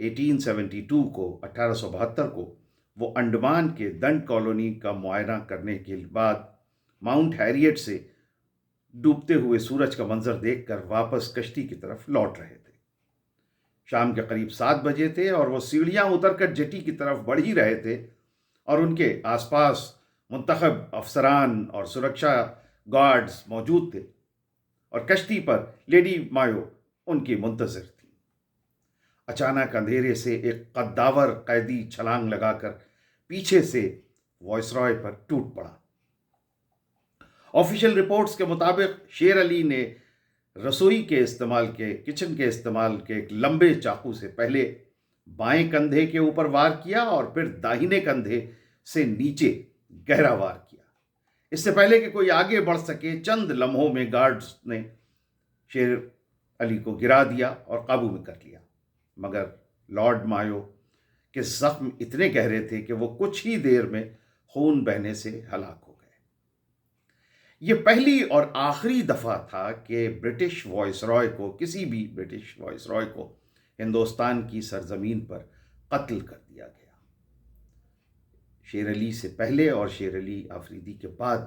1872 کو 1872 کو وہ انڈمان کے دنڈ کالونی کا معائنہ کرنے کے بعد ماؤنٹ ہیریٹ سے ڈوبتے ہوئے سورج کا منظر دیکھ کر واپس کشتی کی طرف لوٹ رہے تھے۔ شام کے قریب 7 بجے تھے اور وہ سیڑھیاں اتر کر جیٹی کی طرف بڑھ ہی رہے تھے اور ان کے آس پاس منتخب افسران اور سرکشا گارڈز موجود تھے اور کشتی پر لیڈی مایو ان کی منتظر تھی۔ اچانک اندھیرے سے ایک قداور قیدی چھلانگ لگا کر پیچھے سے وائس رائے پر ٹوٹ پڑا۔ آفیشل رپورٹس کے مطابق شیر علی نے رسوئی کے کچن کے استعمال کے ایک لمبے چاقو سے پہلے بائیں کندھے کے اوپر وار کیا اور پھر داہنے کندھے سے نیچے گہرا وار کیا۔ اس سے پہلے کہ کوئی آگے بڑھ سکے چند لمحوں میں گارڈز نے شیر علی کو گرا دیا اور قابو میں کر لیا، مگر لارڈ مایو کے زخم اتنے گہرے تھے کہ وہ کچھ ہی دیر میں خون بہنے سے ہلاک ہو گئے۔ یہ پہلی اور آخری دفعہ تھا کہ کسی بھی برٹش وائس رائے کو ہندوستان کی سرزمین پر قتل کر دیا گیا۔ شیر علی سے پہلے اور شیر علی آفریدی کے بعد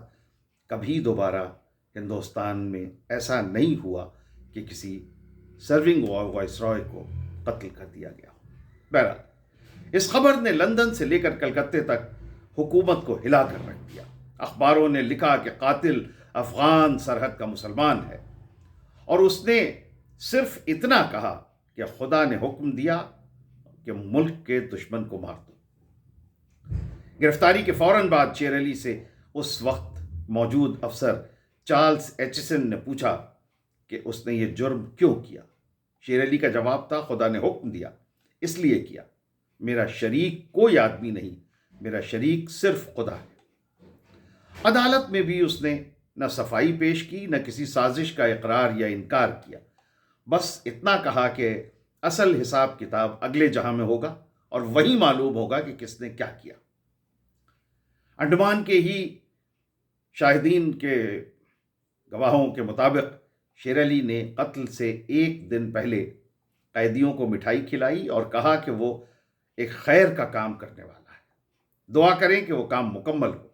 کبھی دوبارہ ہندوستان میں ایسا نہیں ہوا کہ کسی سرونگ وائس رائے کو قتل کر دیا گیا۔ بہرحال اس خبر نے لندن سے لے کر کلکتے تک حکومت کو ہلا کر رکھ دیا۔ اخباروں نے لکھا کہ قاتل افغان سرحد کا مسلمان ہے، اور اس نے صرف اتنا کہا کہ خدا نے حکم دیا کہ ملک کے دشمن کو مار دو۔ گرفتاری کے فوراً بعد شیر علی سے اس وقت موجود افسر چارلز ایچسن نے پوچھا کہ اس نے یہ جرم کیوں کیا۔ شیر علی کا جواب تھا، خدا نے حکم دیا اس لیے کیا، میرا شریک کوئی آدمی نہیں، میرا شریک صرف خدا ہے۔ عدالت میں بھی اس نے نہ صفائی پیش کی، نہ کسی سازش کا اقرار یا انکار کیا، بس اتنا کہا کہ اصل حساب کتاب اگلے جہاں میں ہوگا اور وہی معلوم ہوگا کہ کس نے کیا کیا۔ انڈمان کے ہی شاہدین کے گواہوں کے مطابق شیر علی نے قتل سے ایک دن پہلے قیدیوں کو مٹھائی کھلائی اور کہا کہ وہ ایک خیر کا کام کرنے والا ہے، دعا کریں کہ وہ کام مکمل ہو۔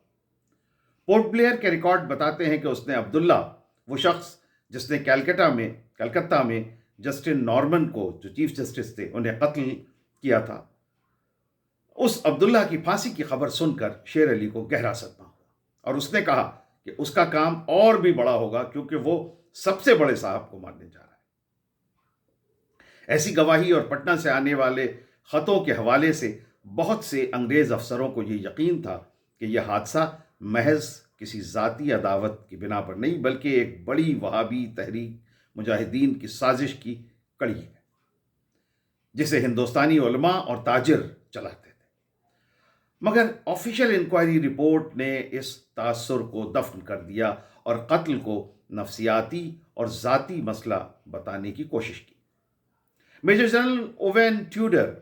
پورٹ بلیئر کے ریکارڈ بتاتے ہیں کہ اس نے عبداللہ، وہ شخص جس نے کلکتہ میں جسٹن نارمن کو، جو چیف جسٹس تھے، انہیں قتل کیا تھا، اس عبداللہ کی پھانسی کی خبر سن کر شیر علی کو گہرا صدمہ ہوا اور اس نے کہا کہ اس کا کام اور بھی بڑا ہوگا کیونکہ وہ سب سے بڑے صاحب کو مارنے جا رہا ہے۔ ایسی گواہی اور پٹنہ سے آنے والے خطوں کے حوالے سے بہت سے انگریز افسروں کو یہ یقین تھا کہ یہ حادثہ محض کسی ذاتی عداوت کی بنا پر نہیں بلکہ ایک بڑی وہابی تحریک مجاہدین کی سازش کی کڑی ہے جسے ہندوستانی علماء اور تاجر چلاتے تھے۔ مگر آفیشل انکوائری رپورٹ نے اس تاثر کو دفن کر دیا اور قتل کو نفسیاتی اور ذاتی مسئلہ بتانے کی کوشش کی۔ Major general oven Tudor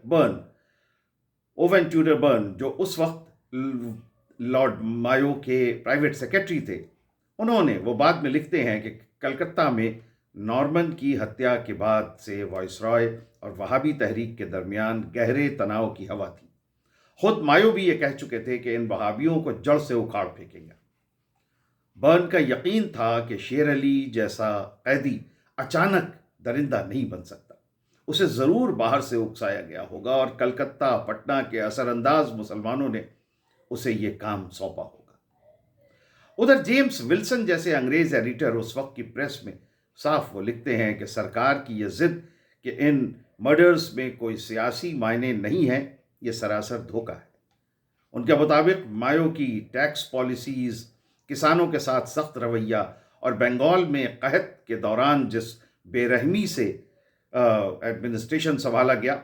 burn جو اس وقت لارڈ مایو کے پرائیویٹ سیکرٹری تھے، وہ بعد میں لکھتے ہیں کہ کلکتہ میں نارمن کی ہتیا کے بعد سے وائس رائے اور وہابی تحریک کے درمیان گہرے تناؤ کی ہوا تھی۔ خود مایو بھی یہ کہہ چکے تھے کہ ان وہابیوں کو جڑ سے اکھاڑ پھینکیں گے۔ برن کا یقین تھا کہ شیر علی جیسا قیدی اچانک درندہ نہیں بن سکتا، اسے ضرور باہر سے اکسایا گیا ہوگا اور کلکتہ پٹنہ کے اثر انداز مسلمانوں نے اسے یہ کام سونپا ہوگا۔ ادھر جیمز ولسن جیسے انگریز ایڈیٹر اس وقت کی پریس میں صاف وہ لکھتے ہیں کہ سرکار کی یہ ضد کہ ان مرڈرز میں کوئی سیاسی معنی نہیں ہے، یہ سراسر دھوکہ ہے۔ ان کے مطابق مایو کی ٹیکس پالیسیز، کسانوں کے ساتھ سخت رویہ اور بنگال میں قحط کے دوران جس بے رحمی سے ایڈمنسٹریشن سنبھالا گیا،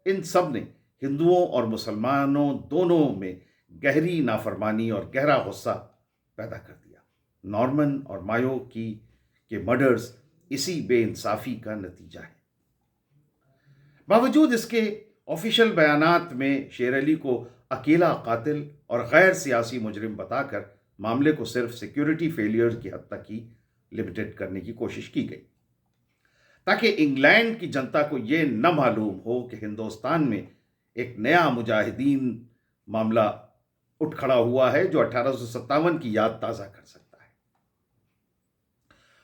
ان سب نے ہندوؤں اور مسلمانوں دونوں میں گہری نافرمانی اور گہرا غصہ پیدا کر دیا۔ نارمن اور مایو کے مرڈرز اسی بے انصافی کا نتیجہ ہے۔ باوجود اس کے آفیشل بیانات میں شیر علی کو اکیلا قاتل اور غیر سیاسی مجرم بتا کر معاملے کو صرف سیکیورٹی فیلیئر کی حد تک ہی لمیٹڈ کرنے کی کوشش کی گئی۔ تاکہ انگلینڈ کی جنتا کو یہ نہ معلوم ہو کہ ہندوستان میں ایک نیا مجاہدین معاملہ اٹھ کھڑا ہوا ہے جو 1857 کی یاد تازہ کر سکتا ہے۔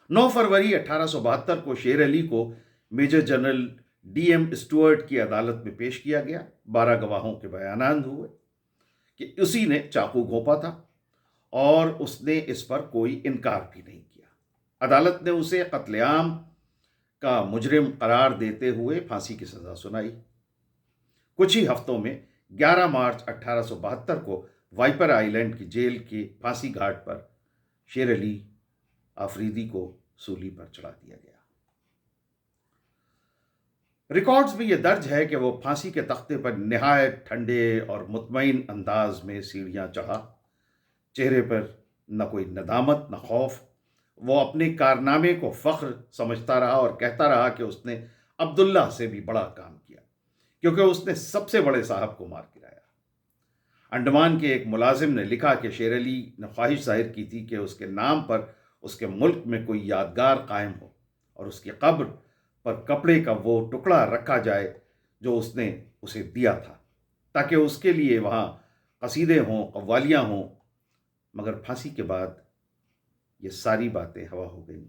9 فروری 1872 کو شیر علی کو major general D M Stuart کی عدالت میں پیش کیا گیا۔ 12 گواہوں کے بیانات ہوئے کہ اسی نے چاقو گھونپا تھا اور اس نے اس پر کوئی انکار بھی نہیں کیا۔ عدالت نے اسے قتل عام کا مجرم قرار دیتے ہوئے پھانسی کی سزا سنائی۔ کچھ ہی ہفتوں میں 11 مارچ 1872 کو وائپر آئی لینڈ کی جیل کے پھانسی گھاٹ پر شیر علی آفریدی کو سولی پر چڑھا دیا گیا۔ ریکارڈز میں یہ درج ہے کہ وہ پھانسی کے تختے پر نہایت ٹھنڈے اور مطمئن انداز میں سیڑھیاں چڑھا، چہرے پر نہ کوئی ندامت نہ خوف۔ وہ اپنے کارنامے کو فخر سمجھتا رہا اور کہتا رہا کہ اس نے عبداللہ سے بھی بڑا کام کیا، کیونکہ اس نے سب سے بڑے صاحب کو مار گرایا۔ انڈمان کے ایک ملازم نے لکھا کہ شیر علی نے خواہش ظاہر کی تھی کہ اس کے نام پر اس کے ملک میں کوئی یادگار قائم ہو اور اس کی قبر پر کپڑے کا وہ ٹکڑا رکھا جائے جو اس نے اسے دیا تھا، تاکہ اس کے لیے وہاں قصیدے ہوں، قوالیاں ہوں۔ مگر پھانسی کے بعد یہ ساری باتیں ہوا ہو گئیں،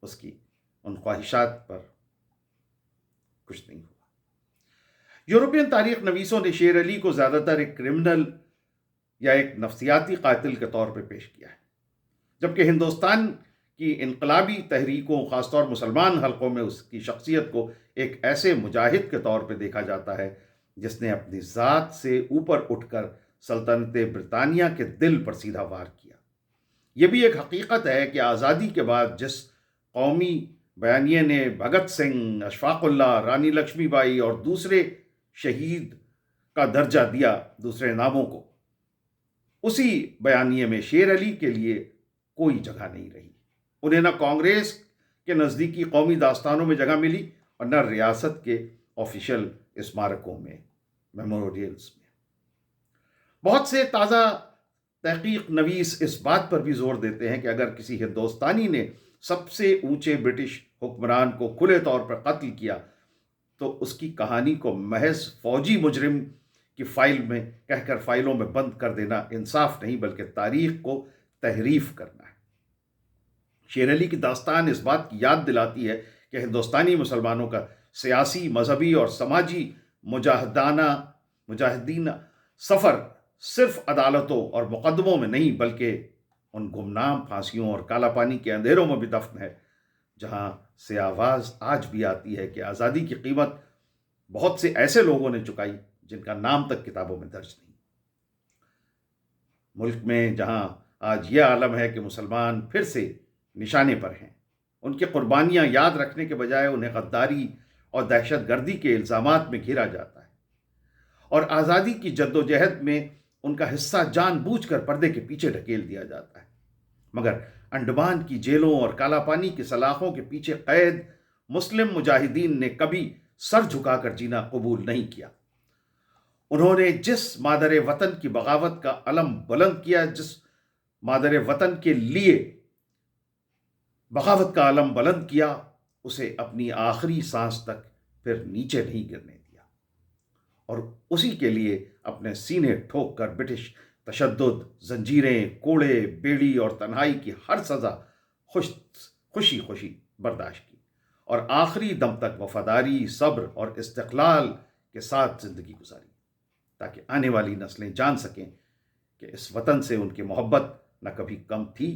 اس کی ان خواہشات پر کچھ نہیں ہوا۔ یورپین تاریخ نویسوں نے شیر علی کو زیادہ تر ایک کرمنل یا ایک نفسیاتی قاتل کے طور پہ پیش کیا ہے، جبکہ ہندوستان کی انقلابی تحریکوں، خاص طور مسلمان حلقوں میں اس کی شخصیت کو ایک ایسے مجاہد کے طور پہ دیکھا جاتا ہے جس نے اپنی ذات سے اوپر اٹھ کر سلطنت برطانیہ کے دل پر سیدھا وار کیا۔ یہ بھی ایک حقیقت ہے کہ آزادی کے بعد جس قومی بیانیے نے بھگت سنگھ، اشفاق اللہ، رانی لکشمی بائی اور دوسرے شہید کا درجہ دیا دوسرے ناموں کو، اسی بیانیے میں شیر علی کے لیے کوئی جگہ نہیں رہی۔ انہیں نہ کانگریس کے نزدیکی قومی داستانوں میں جگہ ملی اور نہ ریاست کے آفیشل اسمارکوں میں، میموریلز میں۔ بہت سے تازہ تحقیق نویس اس بات پر بھی زور دیتے ہیں کہ اگر کسی ہندوستانی نے سب سے اونچے برٹش حکمران کو کھلے طور پر قتل کیا تو اس کی کہانی کو محض فوجی مجرم کی فائل میں کہہ کر فائلوں میں بند کر دینا انصاف نہیں، بلکہ تاریخ کو تحریف کرنا ہے۔ شیر علی کی داستان اس بات کی یاد دلاتی ہے کہ ہندوستانی مسلمانوں کا سیاسی، مذہبی اور سماجی مجاہدینہ سفر صرف عدالتوں اور مقدموں میں نہیں بلکہ ان گمنام پھانسیوں اور کالا پانی کے اندھیروں میں بھی دفن ہے، جہاں سے آواز آج بھی آتی ہے کہ آزادی کی قیمت بہت سے ایسے لوگوں نے چکائی جن کا نام تک کتابوں میں درج نہیں۔ ملک میں جہاں آج یہ عالم ہے کہ مسلمان پھر سے نشانے پر ہیں، ان کی قربانیاں یاد رکھنے کے بجائے انہیں غداری اور دہشت گردی کے الزامات میں گھیرا جاتا ہے، اور آزادی کی جدوجہد میں ان کا حصہ جان بوجھ کر پردے کے پیچھے ڈھکیل دیا جاتا ہے۔ مگر انڈمان کی جیلوں اور کالا پانی کی سلاخوں کے پیچھے قید مسلم مجاہدین نے کبھی سر جھکا کر جینا قبول نہیں کیا۔ انہوں نے جس مادر وطن کی بغاوت کا علم بلند کیا، جس مادر وطن کے لیے بغاوت کا علم بلند کیا، اسے اپنی آخری سانس تک پھر نیچے نہیں گرنے دیا، اور اسی کے لیے اپنے سینے ٹھوک کر برٹش تشدد، زنجیریں، کوڑے، بیڑی اور تنہائی کی ہر سزا خوشی برداشت کی، اور آخری دم تک وفاداری، صبر اور استقلال کے ساتھ زندگی گزاری، تاکہ آنے والی نسلیں جان سکیں کہ اس وطن سے ان کی محبت نہ کبھی کم تھی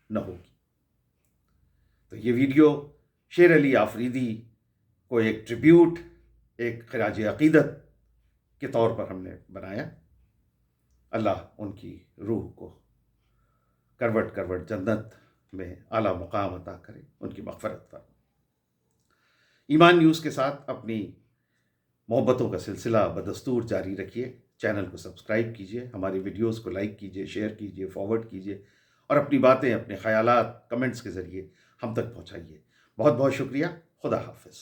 نہ ہوگی۔ تو یہ ویڈیو شیر علی آفریدی کو ایک ٹریبیوٹ، ایک خراج عقیدت کے طور پر ہم نے بنایا۔ اللہ ان کی روح کو کروٹ کروٹ جنت میں اعلیٰ مقام عطا کرے، ان کی مغفرت فرمائے۔ ایمان نیوز کے ساتھ اپنی محبتوں کا سلسلہ بدستور جاری رکھیے۔ چینل کو سبسکرائب کیجیے، ہماری ویڈیوز کو لائک کیجیے، شیئر کیجیے، فارورڈ کیجیے، اور اپنی باتیں، اپنے خیالات کمنٹس کے ذریعے ہم تک پہنچائیے۔ بہت بہت شکریہ۔ خدا حافظ۔